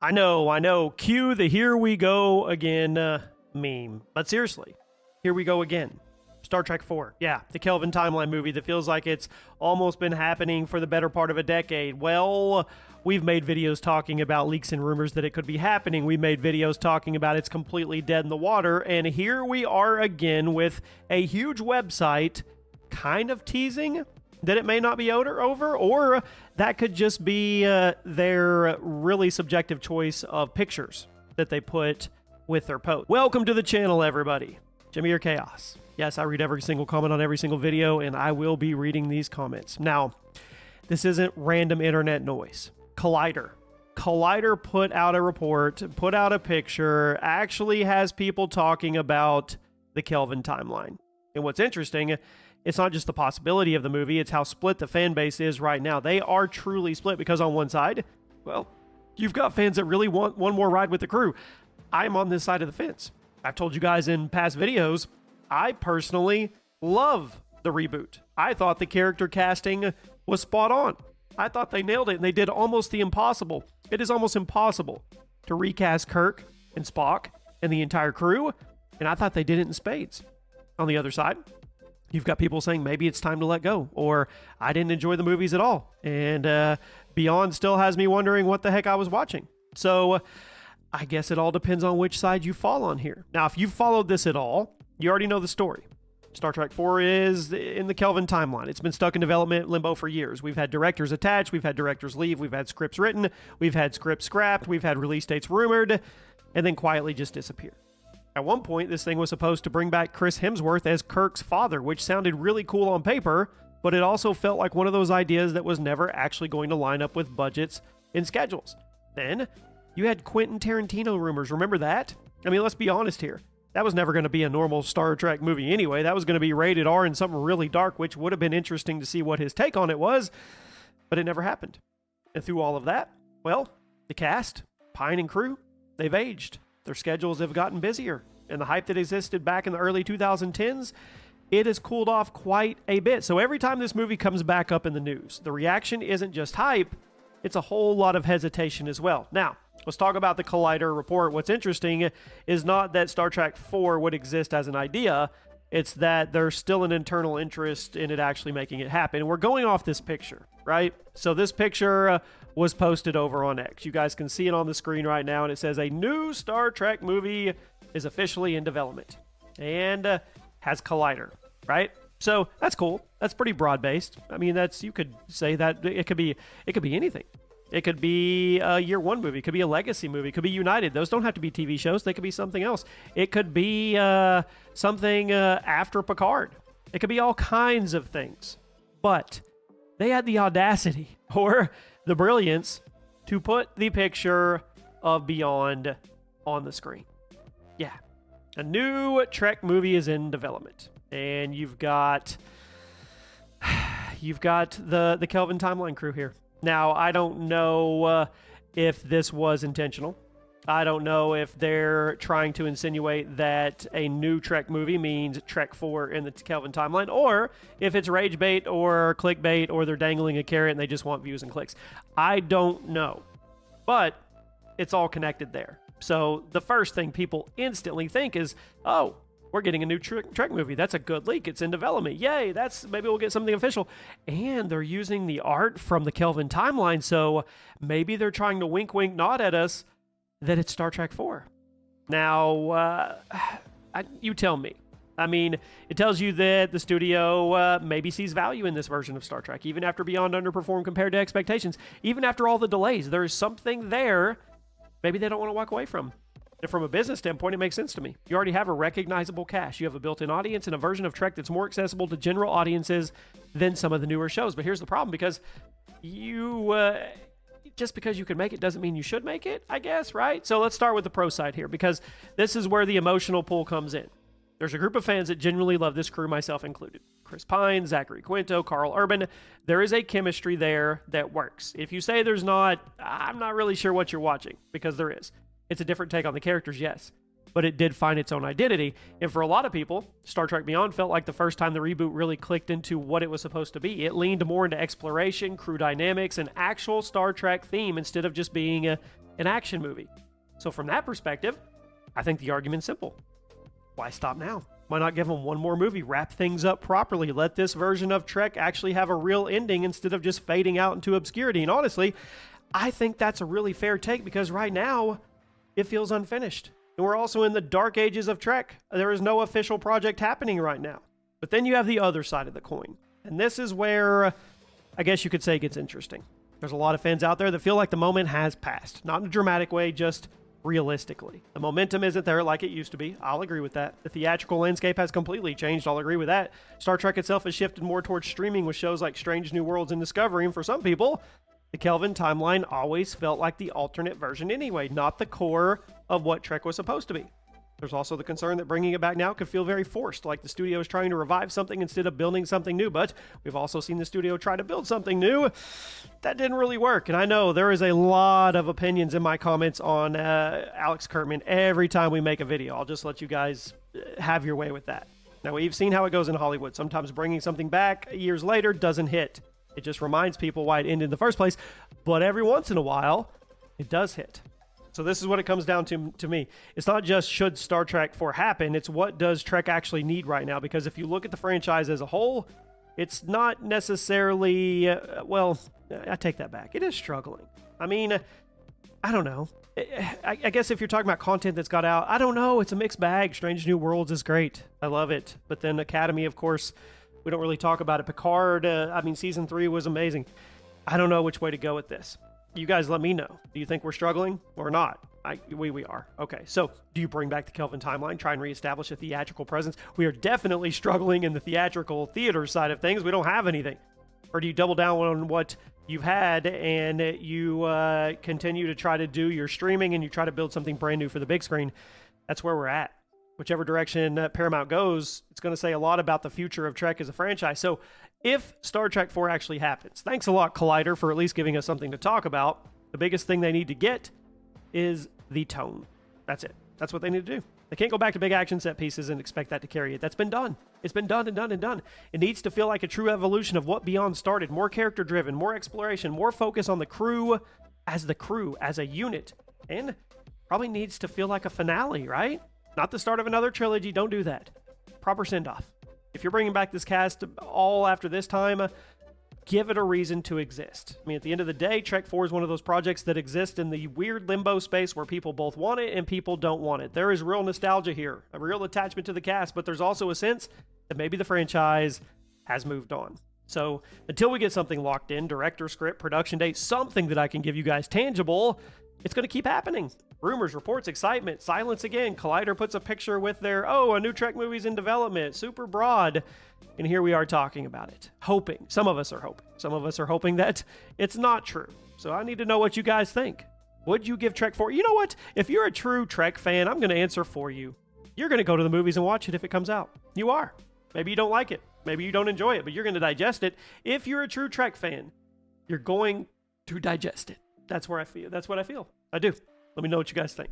I know. Cue the here we go again meme. But seriously, here we go again. Star Trek 4. Yeah, the Kelvin timeline movie that feels like it's almost been happening for the better part of a decade. Well, we've made videos talking about leaks and rumors that it could be happening. We made videos talking about it's completely dead in the water. And here we are again with a huge website kind of teasing that it may not be over, or that could just be their really subjective choice of pictures that they put with their post. Welcome to the channel, everybody. Jimmy or Chaos. Yes, I read every single comment on every single video, and I will be reading these comments. Now, this isn't random internet noise. Collider put out a report, put out a picture, actually has people talking about the Kelvin timeline. And what's interesting, it's not just the possibility of the movie, it's how split the fan base is right now. They are truly split because on one side, well, you've got fans that really want one more ride with the crew. I'm on this side of the fence. I've told you guys in past videos, I personally love the reboot. I thought the character casting was spot on. I thought they nailed it, and they did almost the impossible. It is almost impossible to recast Kirk and Spock and the entire crew, and I thought they did it in spades. On the other side, you've got people saying maybe it's time to let go, or I didn't enjoy the movies at all, and Beyond still has me wondering what the heck I was watching. So I guess it all depends on which side you fall on here. Now, if you've followed this at all, you already know the story. Star Trek 4 is in the Kelvin timeline. It's been stuck in development limbo for years. We've had directors attached, we've had directors leave, we've had scripts written, we've had scripts scrapped, we've had release dates rumored, and then quietly just disappear. At one point, this thing was supposed to bring back Chris Hemsworth as Kirk's father, which sounded really cool on paper, but it also felt like one of those ideas that was never actually going to line up with budgets and schedules. Then, you had Quentin Tarantino rumors. Remember that? I mean, let's be honest here. That was never going to be a normal Star Trek movie anyway. That was going to be rated R and something really dark, which would have been interesting to see what his take on it was, but it never happened. And through all of that, well, the cast, Pine and crew, they've aged. Their schedules have gotten busier, and the hype that existed back in the early 2010s, it has cooled off quite a bit. So every time this movie comes back up in the news, the reaction isn't just hype, it's a whole lot of hesitation as well. Now, let's talk about the Collider report. What's interesting is not that Star Trek 4 would exist as an idea, it's that there's still an internal interest in it actually making it happen. And we're going off this picture, right? So this picture was posted over on X. You guys can see it on the screen right now, and it says a new Star Trek movie is officially in development and has Collider, right? So that's cool. That's pretty broad-based. I mean, you could say that it could be anything. It could be a year one movie. It could be a legacy movie. It could be United. Those don't have to be TV shows. They could be something else. It could be something after Picard. It could be all kinds of things. But they had the audacity or the brilliance to put the picture of Beyond on the screen. Yeah. A new Trek movie is in development. And you've got the Kelvin timeline crew here. Now, I don't know if this was intentional. I don't know if they're trying to insinuate that a new Trek movie means Trek 4 in the Kelvin timeline, or if it's rage bait or clickbait, or they're dangling a carrot and they just want views and clicks. I don't know. But it's all connected there. So the first thing people instantly think is, oh, we're getting a new Trek movie. That's a good leak. It's in development. Yay, maybe we'll get something official. And they're using the art from the Kelvin timeline, so maybe they're trying to wink, wink, nod at us that it's Star Trek 4. Now, you tell me. I mean, it tells you that the studio maybe sees value in this version of Star Trek, even after Beyond underperformed compared to expectations. Even after all the delays, there's something there maybe they don't want to walk away from. And from a business standpoint, it makes sense to me. You already have a recognizable cast. You have a built-in audience and a version of Trek that's more accessible to general audiences than some of the newer shows. But here's the problem, because just because you can make it doesn't mean you should make it, I guess, right? So let's start with the pro side here, because this is where the emotional pull comes in. There's a group of fans that genuinely love this crew, myself included. Chris Pine, Zachary Quinto, Carl Urban. There is a chemistry there that works. If you say there's not, I'm not really sure what you're watching, because there is. It's a different take on the characters, yes, but it did find its own identity. And for a lot of people, Star Trek Beyond felt like the first time the reboot really clicked into what it was supposed to be. It leaned more into exploration, crew dynamics, and actual Star Trek theme instead of just being an action movie. So from that perspective, I think the argument's simple. Why stop now? Why not give them one more movie, wrap things up properly, let this version of Trek actually have a real ending instead of just fading out into obscurity? And honestly, I think that's a really fair take because right now, it feels unfinished. And we're also in the dark ages of Trek. There is no official project happening right now. But then you have the other side of the coin. And this is where, I guess you could say, it gets interesting. There's a lot of fans out there that feel like the moment has passed. Not in a dramatic way, just realistically. The momentum isn't there like it used to be. I'll agree with that. The theatrical landscape has completely changed. I'll agree with that. Star Trek itself has shifted more towards streaming with shows like Strange New Worlds and Discovery. And for some people, the Kelvin timeline always felt like the alternate version anyway, not the core of what Trek was supposed to be. There's also the concern that bringing it back now could feel very forced, like the studio is trying to revive something instead of building something new. But we've also seen the studio try to build something new. That didn't really work. And I know there is a lot of opinions in my comments on Alex Kurtzman every time we make a video. I'll just let you guys have your way with that. Now, we've seen how it goes in Hollywood. Sometimes bringing something back years later doesn't hit. It just reminds people why it ended in the first place. But every once in a while, it does hit. So this is what it comes down to me. It's not just should Star Trek 4 happen, it's what does Trek actually need right now? Because if you look at the franchise as a whole, it's not necessarily, well, I take that back. It is struggling. I mean, I don't know. I guess if you're talking about content that's got out, I don't know. It's a mixed bag. Strange New Worlds is great. I love it. But then Academy, of course, we don't really talk about it. Picard, season 3 was amazing. I don't know which way to go with this. You guys let me know. Do you think we're struggling or not? We are. Okay, so do you bring back the Kelvin timeline, try and reestablish a theatrical presence? We are definitely struggling in the theatrical theater side of things. We don't have anything. Or do you double down on what you've had and you continue to try to do your streaming and you try to build something brand new for the big screen? That's where we're at. Whichever direction Paramount goes, it's going to say a lot about the future of Trek as a franchise. So if Star Trek 4 actually happens, thanks a lot, Collider, for at least giving us something to talk about. The biggest thing they need to get is the tone. That's it. That's what they need to do. They can't go back to big action set pieces and expect that to carry it. That's been done. It's been done and done and done. It needs to feel like a true evolution of what Beyond started. More character-driven, more exploration, more focus on the crew, as a unit. And probably needs to feel like a finale, right? Not the start of another trilogy. Don't do that. Proper send-off. If you're bringing back this cast all after this time, give it a reason to exist. I mean, at the end of the day, Trek 4 is one of those projects that exist in the weird limbo space where people both want it and people don't want it. There is real nostalgia here, a real attachment to the cast, but there's also a sense that maybe the franchise has moved on. So until we get something locked in, director, script, production date, something that I can give you guys tangible, it's going to keep happening. Rumors, reports, excitement, silence again. Collider puts a picture with their, a new Trek movie's in development, super broad. And here we are talking about it. Hoping. Some of us are hoping. Some of us are hoping that it's not true. So I need to know what you guys think. Would you give Trek 4? You know what? If you're a true Trek fan, I'm going to answer for you. You're going to go to the movies and watch it if it comes out. You are. Maybe you don't like it. Maybe you don't enjoy it, but you're going to digest it. If you're a true Trek fan, you're going to digest it. That's where I feel. That's what I feel. I do. Let me know what you guys think.